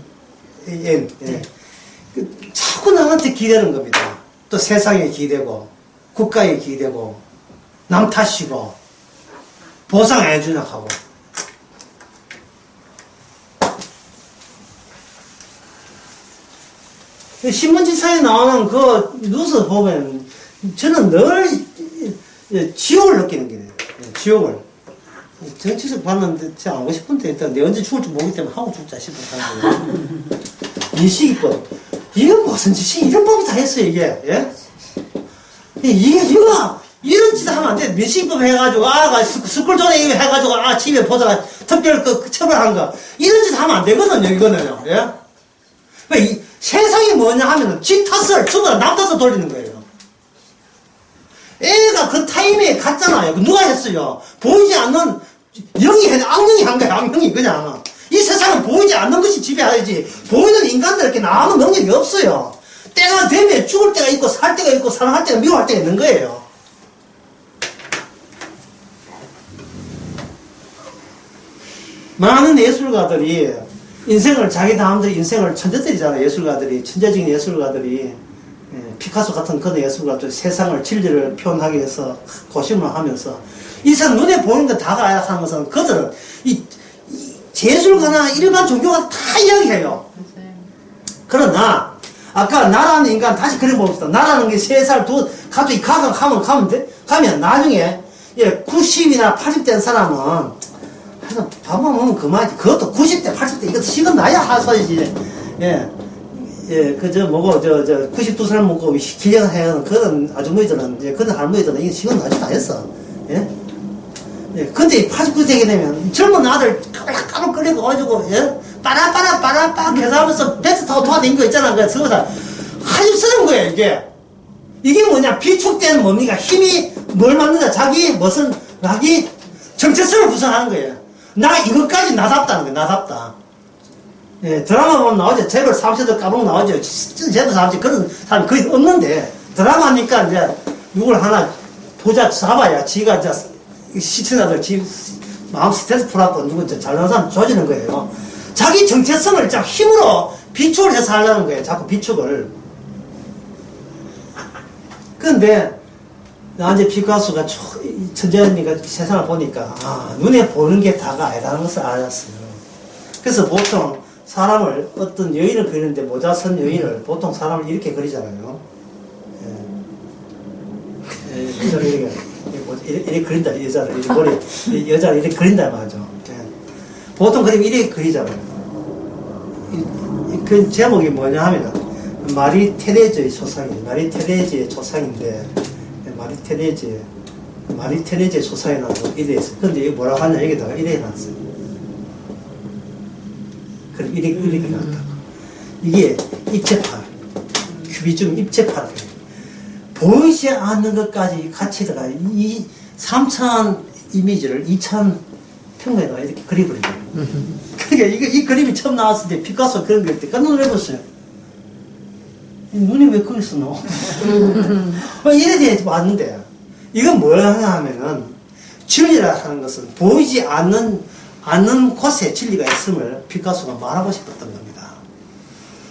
S3: A-N. 예. 자꾸 남한테 기대는 겁니다. 또 세상에 기대고, 국가에 기대고, 남 탓이고, 보상 안 해주냐 하고. 신문지사에 나오는 그 뉴스 보면 저는 늘 지옥을 느끼는 게 돼요. 지옥을. 정치적 봤는데 제가 안 하고 싶은데 일단 내 언제 죽을지 모르기 때문에 하고 죽자 싶어서 인식이법. 이건 무슨 짓이 이런 법이 다 했어요 이게. 예? 이거 이런 짓 하면 안 돼. 민식법 해가지고 스쿨존에 이거 해가지고 집에 보다가 특별 그 처벌한 거 이런 짓 하면 안 되거든요 이거는요. 예? 왜 세상이 뭐냐 하면은 지 탓을 전부 다 남 탓을 돌리는 거예요. 애가 그 타이밍에 갔잖아요. 누가 했어요? 보이지 않는 악령이 한 거야. 악령이 그냥. 이 세상은 보이지 않는 것이 지배하지. 보이는 인간들에게 아무 능력이 없어요. 때가 되면 죽을 때가 있고 살 때가 있고 사랑할 때가 미워할 때가 있는 거예요. 많은 예술가들이 자기 다음들이 인생을 천재들이잖아요. 예술가들이 천재적인 예술가들이 피카소 같은 그런 예술가 또 세상을 진리를 표현하기 위해서 고심을 하면서 이상 눈에 보이는 거 다 가야 하는 것은 그들은 이 예술가나 일반 종교가 다 이야기해요.
S2: 맞아요.
S3: 그러나 아까 나라는 인간 다시 그려봅시다. 나라는 게 3살 갑자기 가면 나중에 90이나 80된 사람은 하여튼 밥만 먹으면 그만이지. 그것도 90대 80대 이것도 식은 나야 하소이지. 그저 뭐고 92살 먹고 기력을 해야 그런 아주머니들은 그런 할머니들은 이게 식은 나지 다 했어. 근데 89세가 되면 젊은 아들 까불까불 끓이고 가지고 빠라빠라 계산하면서 배트 타고 도와다니는 거 있잖아. 그 서울사 아주 쓰는 거야 이게 뭐냐 비축된 뭡니까 힘이 뭘 만든다 자기 정체성을 구성하는 거예요. 나 이것까지 나답다는 거야. 나답다. 드라마 보면 나오죠. 재벌 사업체도 까불고 나오죠. 재벌 사업체 그런 사람이 거의 없는데 드라마니까 이제 누굴 하나 부자 잡아야 지가 이제 시청자들 마음 스트레스 풀어갖고 누구 잘나는 사람 조지는 거예요. 자기 정체성을 자 힘으로 비축을 해서 하려는 거예요. 자꾸 비축을. 근데 나한테 피카소가 천재언니가 세상을 보니까 눈에 보는 게 다가 아니라는 것을 알았어요. 그래서 보통 사람을 어떤 여인을 그리는데 모자 쓴 여인을 보통 사람을 이렇게 그리잖아요. 이렇게 그린다. 여자를 여자를 이렇게 그린다 말이죠. 보통 그림 이렇게 그리잖아요. 그 제목이 뭐냐 하면 마리 테레즈의 초상이 마리 테레즈의 초상인데 마리 테레즈의 초상이라고 이래 있어. 근데 이게 뭐라고 하냐 여기다가 이래 놨어요. 그럼 이렇게 놨다고. 이게 입체판 큐비즘 입체판 보이지 않는 것까지 같이 들어가 이 3,000 이미지를 2,000평에다가 이렇게 그려버린 거예요. 그러니까 이 그림이 처음 나왔을 때 피카소 그런 거 할 때 깜짝 놀랐어요. 눈이 왜 거기 있어 너? 이래 왔는데 이건 뭘 하냐 하면은 진리라 하는 것은 보이지 않는 곳에 진리가 있음을 피카소가 말하고 싶었던 겁니다.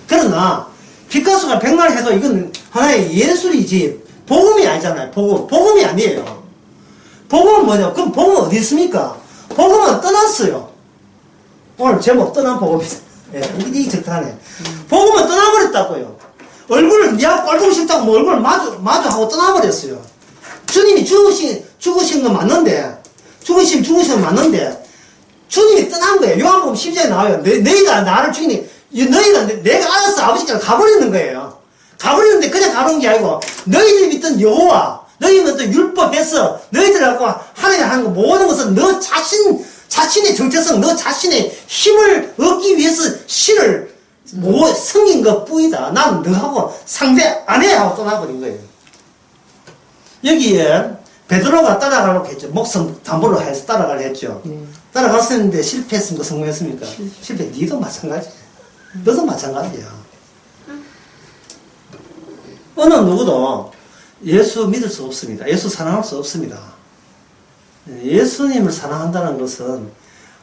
S3: 그러나 피카소가 백날 해도 이건 하나의 예술이지 복음이 아니잖아요. 복음이 아니에요. 복음은 뭐냐? 그럼 복음은 어디 있습니까? 복음은 떠났어요. 오늘 제목 떠난 복음이다. 이게 적당하네. 복음은 떠나버렸다고요. 얼굴을 니하고 꼴보기 싫다고 뭐 얼굴을 마주하고 떠나버렸어요. 주님이 죽으신 건 맞는데 죽으신 건 맞는데 주님이 떠난 거예요. 요한복음 10장에 나와요. 너희가 나를 죽이니 내가 알아서 아버지께로 가버리는 거예요. 가버리는데 그냥 가버린 게 아니고 너희들이 믿던 여호와 너희 믿던 율법에서 너희들하고 하나님 하는 거 모든 것은 너 자신의 정체성 너 자신의 힘을 얻기 위해서 신을 섬긴 것 뿐이다. 나는 너하고 상대 안 해 하고 떠나버린 거예요. 여기에 베드로가 따라가려고 했죠. 목숨 담보로 해서 따라가려 했죠. 따라갔었는데 실패했습니까? 성공했습니까? 실패. 니도 마찬가지야. 너도 마찬가지야. 어느 누구도 예수 믿을 수 없습니다. 예수 사랑할 수 없습니다. 예수님을 사랑한다는 것은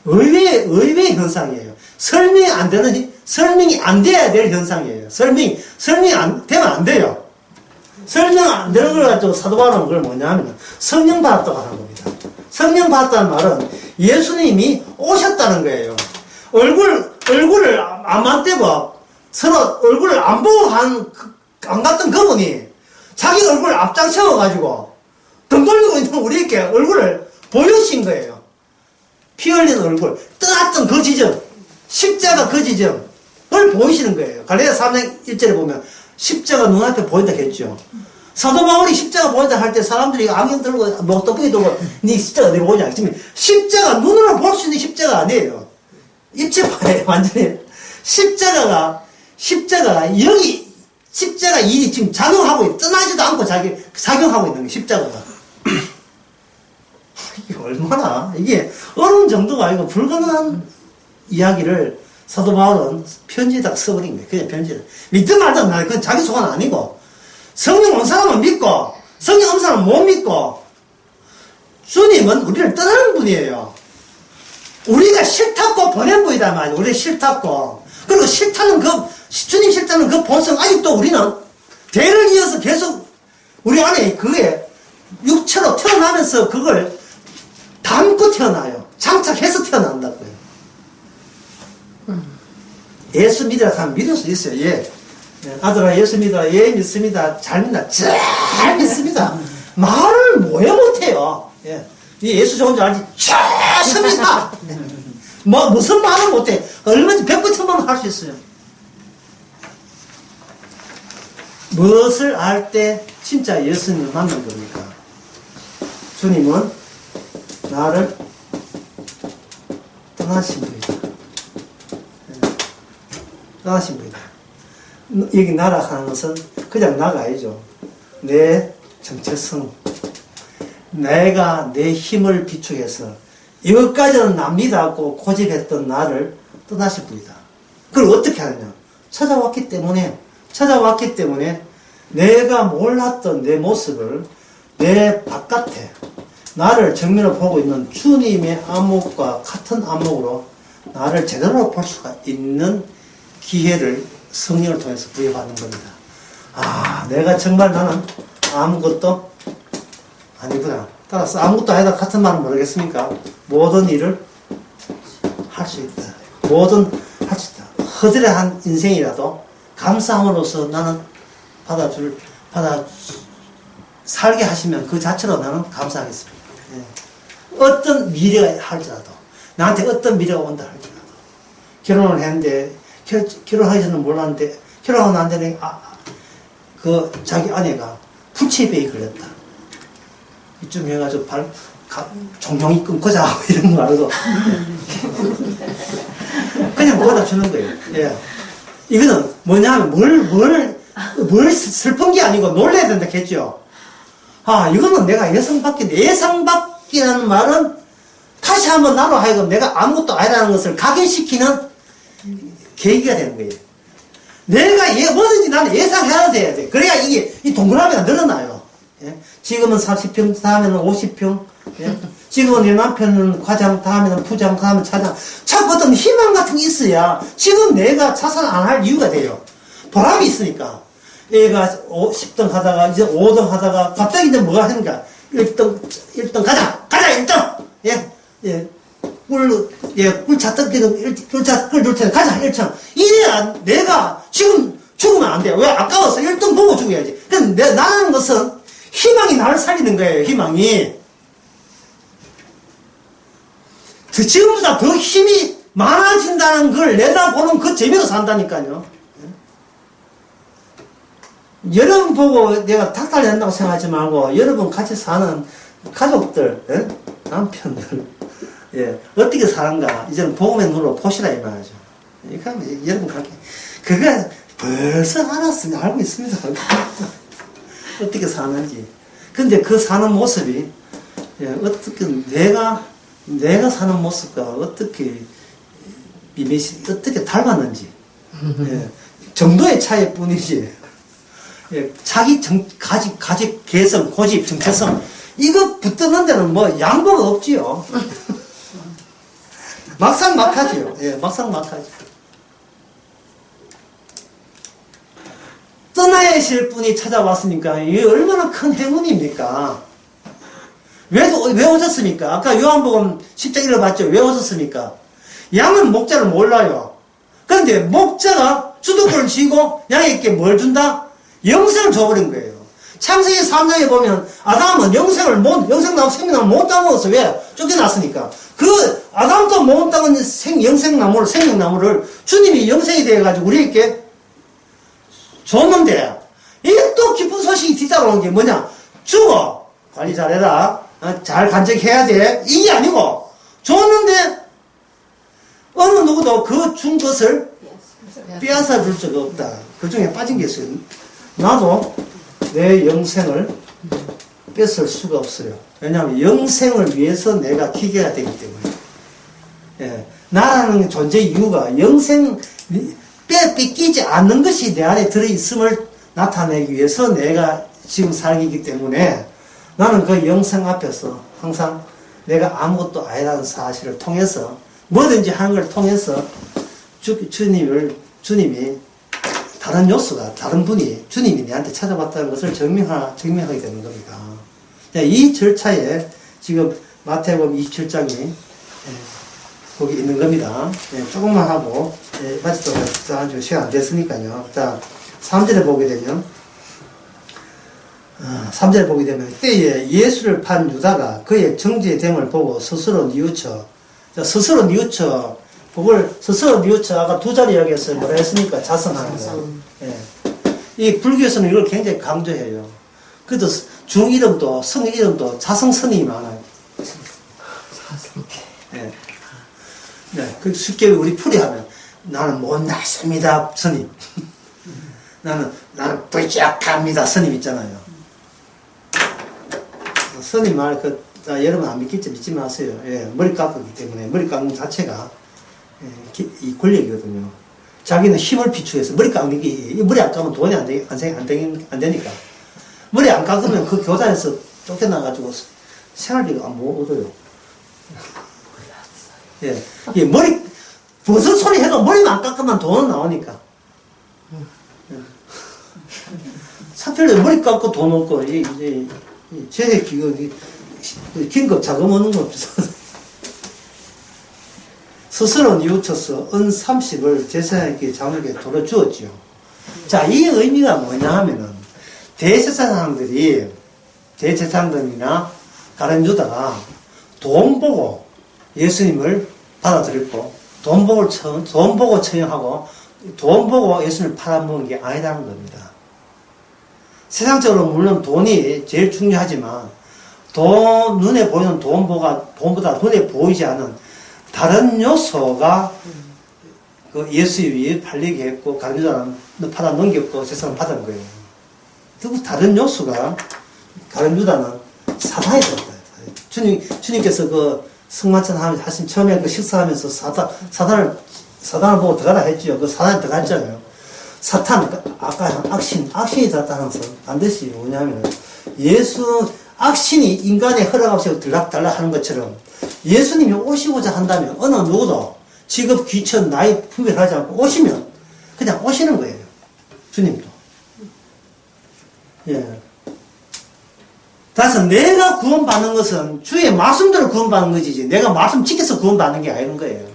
S3: 의외의 현상이에요. 설명이 안 돼야 될 현상이에요. 설명이 되면 안 돼요. 설명 안 되는 걸 가지고 사도 바울은 그걸 뭐냐 하면 성령 받았다고 하는 겁니다. 성령 받았다는 말은 예수님이 오셨다는 거예요. 얼굴을 안만 떼고 서로 얼굴을 안 보고 안 갔던 그분이 자기 얼굴을 앞장 세워가지고 등 돌리고 있는 우리에게 얼굴을 보여주신 거예요. 피 흘린 얼굴, 떠났던 그 지점, 십자가 그 지점을 보이시는 거예요. 갈라디아 3장 1절에 보면 십자가 눈앞에 보인다 했죠. 사도 바울이 십자가 보인다 할 때 사람들이 안경 들고 뭐 떡볶이 들고 니 십자가 어디 보냐. 지금 십자가 눈으로 볼 수 있는 십자가 아니에요. 입체파예요. 완전히 십자가가 여기 십자가 일이 지금 작용하고 떠나지도 않고 작용하고 있는 게 십자가가. 이게 얼마나 이게 어려운 정도가 아니고 불가능한 이야기를 사도 바울은 편지에다가 써버린 거예요. 그냥 편지를 믿든 말든 그건 자기 소원 아니고 성령 온 사람은 믿고 성령 없는 사람은 못 믿고 주님은 우리를 떠나는 분이에요. 우리가 싫다고 보낸 분이다 말이에요. 우리가 싫다고. 그리고 주님 싫다는 그 본성 아직도 우리는 대를 이어서 계속 우리 안에 그게 육체로 태어나면서 그걸 담고 태어나요. 장착해서 태어난다고요. 예수 믿으라 하면 믿을 수 있어요. 예. 아들아 예수 믿어라. 예 믿습니다. 잘 믿나? 잘 믿습니다. 말을 뭐해 못해요. 예. 예수 좋은 줄 알지? 좋습니다. 뭐 무슨 말을 못해. 얼마든지 100번 1000번 할 수 있어요. 무엇을 알 때 진짜 예수님을 만난 겁니까? 주님은 나를 떠나신 분이다. 떠나신 분이다. 여기 나라 하는 것은 그냥 나가 아니죠. 내 정체성, 내가 내 힘을 비축해서 이것까지는 나 믿었고 고집했던 나를 떠나실 분이다. 그걸 어떻게 하느냐? 찾아왔기 때문에 내가 몰랐던 내 모습을 내 바깥에 나를 정면으로 보고 있는 주님의 안목과 같은 안목으로 나를 제대로 볼 수가 있는 기회를 성령을 통해서 부여받는 겁니다. 아, 내가 정말 나는 아무것도 아니구나. 따라서 아무것도 아니다 같은 말은 모르겠습니까? 모든 일을 할 수 있다. 모든 할 수 있다. 허드레한 인생이라도 감사함으로써 나는 살게 하시면 그 자체로 나는 감사하겠습니다. 예. 어떤 미래가 할지라도, 나한테 어떤 미래가 온다 할지라도, 결혼을 했는데, 결혼하기 전에 몰랐는데, 결혼하고 난 다음에, 자기 아내가 불치병이 걸렸다. 이쯤 해가지고 종종이 끊고자 이런 거 말고 그냥 먹어다 주는 거예요. 예. 이거는 뭐냐면 뭘 슬픈 게 아니고 놀래야 된다 했죠. 아, 이거는 내가 예상받기라는 말은 다시 한번 나로 하여금 내가 아무것도 아니라는 것을 각인시키는 계기가 되는 거예요. 내가 뭐든지 나는 예상해야 돼. 그래야 이 동그라미가 늘어나요. 예? 지금은 40평, 다음에는 50평, 예? 지금은 내 남편은 과장, 다음에는 부장, 다음에는 차장. 자꾸 어떤 희망 같은 게 있어야 지금 내가 자산 안 할 이유가 돼요. 보람이 있으니까. 얘가 10등 하다가 이제 5등 하다가 갑자기 이제 뭐가 하는가. 1등 가자! 1등! 예. 꿀차 뜯기는, 꿀 줄 테니 가자! 1등! 이래야 내가 지금 죽으면 안 돼요. 왜? 아까워서 1등 보고 죽어야지. 근데 나라는 것은 희망이 나를 살리는 거예요, 희망이. 지금보다 더 힘이 많아진다는 걸 내다보는 그 재미로 산다니까요. 여러분 보고 내가 닥달 낸다고 생각하지 말고, 여러분 같이 사는 가족들, 예? 남편들, 예, 어떻게 사는가, 이제는 복음의 눈으로 보시라, 이 말이죠. 그러니까 여러분 갈게. 그거 벌써 알았으면 알고 있습니다. 어떻게 사는지. 근데 그 사는 모습이, 예, 어떻게, 내가 사는 모습과 어떻게 닮았는지, 예, 정도의 차이 뿐이지, 예, 자기 가직, 개성, 고집, 정체성, 이거 붙드는 데는 뭐 양보가 없지요. 막상 막하지요. 예, 막상 막하지. 떠나야 실 분이 찾아왔으니까 이게 얼마나 큰 행운입니까? 왜 오셨습니까? 아까 요한복음 10장 읽어봤죠? 왜 오셨습니까? 양은 목자를 몰라요. 그런데 목자가 주도권을 쥐고 양에게 뭘 준다? 영생을 줘버린 거예요. 창세기 3장에 보면 아담은 영생 나무 못 따먹었어. 왜? 쫓겨났으니까. 그 아담도 못 따먹은 생명나무를 주님이 영생이 되어가지고 우리에게 줬는데, 이게 또 기쁜 소식이 뒤따라오는 게 뭐냐? 죽어! 관리 잘해라. 잘 간직해야 돼. 이게 아니고, 줬는데, 어느 누구도 그 준 것을 빼앗아 줄 수가 없다. 그 중에 빠진 게 있어요. 나도 내 영생을 뺏을 수가 없어요. 왜냐하면 영생을 위해서 내가 기계가 되기 때문에. 예. 나라는 존재 이유가 영생, 뺏기지 않는 것이 내 안에 들어있음을 나타내기 위해서 내가 지금 살기이기 때문에 나는 그 영생 앞에서 항상 내가 아무것도 아니라는 사실을 통해서 뭐든지 하는 걸 통해서 주님이 다른 요소가, 다른 분이, 주님이 내한테 찾아왔다는 것을 증명하게 되는 겁니다. 이 절차에 지금 마태복음 27장이 거기 있는 겁니다. 조금만 하고, 마치도록 아주 시간 안 됐으니까요. 자, 3절에 보게 되면, 3절에 보게 되면, 때에 예수를 판 유다가 그의 정죄됨을 보고 스스로 뉘우쳐, 스스로 뉘우쳐, 그걸 스스로 뉘우쳐, 아까 두 자리 이야기했어요. 뭐라 했습니까? 자성하는 거. 예. 이 불교에서는 이걸 굉장히 강조해요. 그래도 중 이름도, 성 이름도 자성 스님이 많아요. 예. 네. 그 쉽게 우리 풀이하면, 나는 못났습니다, 스님. 나는 부족합니다, 스님 있잖아요. 스님 말, 여러분 안 믿길지 믿지 마세요. 예, 머리 깎기 때문에, 머리 깎는 자체가, 이 권력이거든요. 자기는 힘을 비추해서, 머리 깎는 게, 머리 안 깎으면 돈이 안 되니까. 머리 안 깎으면 그 교단에서 쫓겨나가지고 생활비가 못 얻어요. 예, 이 머리, 무슨 소리 해도 머리만 안 깎으면 돈은 나오니까. 사필에 머리 깎고 돈 얻고, 제 긴급 자금 얻는 거 비싸서. 스스로 뉘우쳐서 은 30을 제사장에게 장로에게 돌려주었지요. 자, 이 의미가 뭐냐 하면은, 대제사장들이나 다른 유다가 돈 보고 예수님을 받아들였고, 돈 보고 처형하고, 돈 보고 예수님을 팔아먹은 게 아니라는 겁니다. 세상적으로 물론 돈이 제일 중요하지만, 눈에 보이는 돈보다 눈에 보이지 않은 다른 요소가 그 예수님이 팔리게 했고, 다른 유다는 받아 넘겼고, 세상을 받은 거예요. 그 다른 요소가, 다른 유다는 사단이 들었어요. 주님께서 그 성만찬 하신 처음에 그 식사하면서 사단을 보고 들어가라 했지요. 그 사단이 들어갔잖아요. 사탄, 아까 악신이 들었다는 것은 반드시 뭐냐면, 악신이 인간의 허락 없이 들락달락 하는 것처럼, 예수님이 오시고자 한다면, 어느 누구도 직업, 귀천, 나이 분별하지 않고 오시면, 그냥 오시는 거예요. 주님도. 예. 따라서 내가 구원받는 것은 주의 말씀대로 구원받는 것이지, 내가 말씀 지켜서 구원받는 게 아닌 거예요.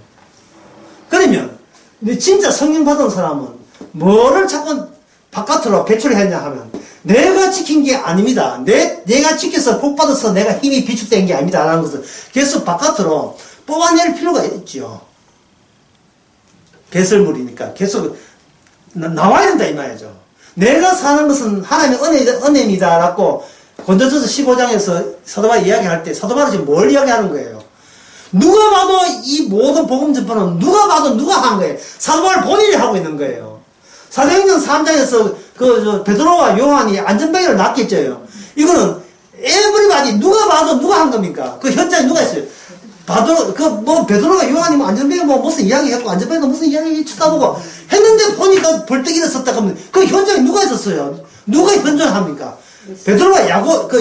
S3: 그러면, 진짜 성령 받은 사람은 뭐를 자꾸 바깥으로 배출했냐 하면, 내가 지킨 게 아닙니다. 내가 지켜서 복 받아서 내가 힘이 비축된 게 아닙니다. 라는 것을 계속 바깥으로 뽑아낼 필요가 있죠. 배설물이니까 계속 나와야 된다 이 말이죠. 내가 사는 것은 하나님의 은혜입니다. 라고 고린도전서 15장에서 사도바울이 이야기할 때 사도바울이 지금 뭘 이야기하는 거예요? 누가 봐도 이 모든 복음 전파는 누가 봐도 누가 한 거예요? 사도바울 본인이 하고 있는 거예요. 사도행전 3장에서 베드로와 요한이 안전뱅이를 낚였죠. 이거는 에브리바디 누가 봐도 누가 한 겁니까? 그 현장에 누가 있어요? 베드로가 요한이 안전뱅이 무슨 이야기 했고 안전뱅이가 무슨 이야기 쳐다보고 했는데 보니까 벌떡 일어섰다 하면 그 현장에 누가 있었어요? 누가 현존합니까? 베드로가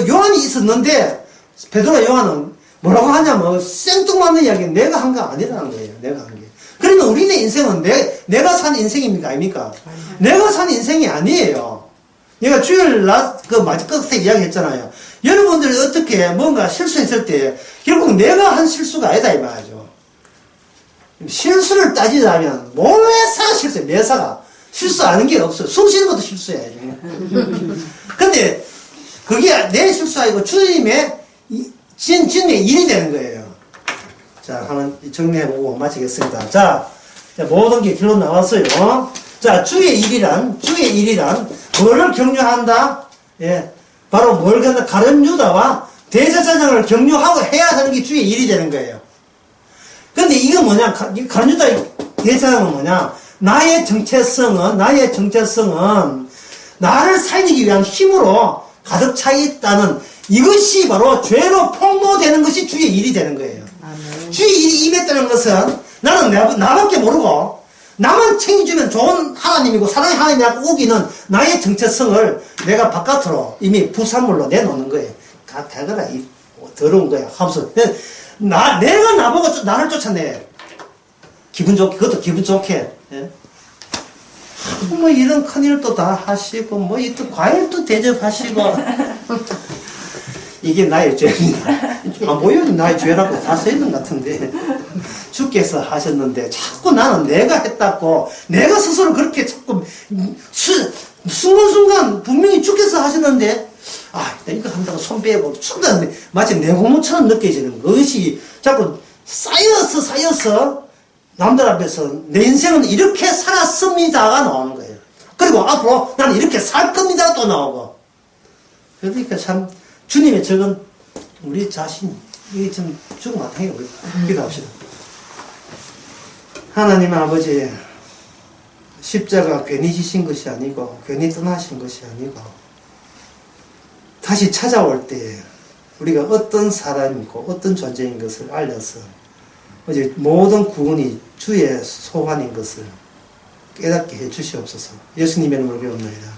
S3: 요한이 있었는데 베드로와 요한은 뭐라고 하냐면 생뚱맞는 이야기는 내가 한 거 아니라는 거예요. 내가 한 게. 그러면 우리네 인생은 내가 산 인생입니까? 아닙니까? 내가 산 인생이 아니에요. 내가 주일 마지막 끝에 이야기 했잖아요. 여러분들이 어떻게 뭔가 실수했을 때, 결국 내가 한 실수가 아니다, 이 말이죠. 실수를 따지자면, 매사가 실수예요, 매사가. 실수하는 게 없어요. 숨 쉬는 것도 실수예요. 근데, 그게 내 실수 아니고 주님의 일이 되는 거예요. 자, 한번 정리해보고 마치겠습니다. 자, 모든 게 결론 나왔어요. 자, 주의 일이란 뭐를 격려한다? 예. 바로 뭘 간다? 가룟 유다와 대제사장을 격려하고 해야 하는 게 주의 일이 되는 거예요. 근데 이거 뭐냐? 가룟 유다 대제사장은 뭐냐? 나의 정체성은 나를 살리기 위한 힘으로 가득 차 있다는 이것이 바로 죄로 폭로되는 것이 주의 일이 되는 거예요. 주의 일이 임했다는 것은 나는 나밖에 모르고 나만 챙겨주면 좋은 하나님이고 사랑의 하나님이라고 우기는 나의 정체성을 내가 바깥으로 이미 부산물로 내놓는 거예요. 가거라 이 더러운 거야 하면서 내가 나보고 나를 쫓아내 기분 좋게 그것도 기분 좋게 예? 뭐 이런 큰일도 다 하시고 뭐 이 또 과일도 대접하시고 이게 나의 죄입니다. 안 보여 나의 죄라고 다 써있는 것 같은데 주께서 하셨는데 자꾸 나는 내가 했다고 내가 스스로 그렇게 자꾸 순간순간 분명히 주께서 하셨는데 나 이거 한다고 손 빼고 순간 마치 내 공로처럼 느껴지는 것이 자꾸 쌓여서 남들 앞에서 내 인생은 이렇게 살았습니다가 나오는 거예요. 그리고 앞으로 나는 이렇게 살 겁니다 또 나오고. 그러니까 참 주님의 적은 우리 자신 이게 좀 죽음 마땅해요. 기도합시다. 하나님 아버지 십자가 괜히 지신 것이 아니고 괜히 떠나신 것이 아니고 다시 찾아올 때 우리가 어떤 사람이고 어떤 존재인 것을 알려서 어제 모든 구원이 주의 소관인 것을 깨닫게 해 주시옵소서. 예수님의 이름으로 배웁니다.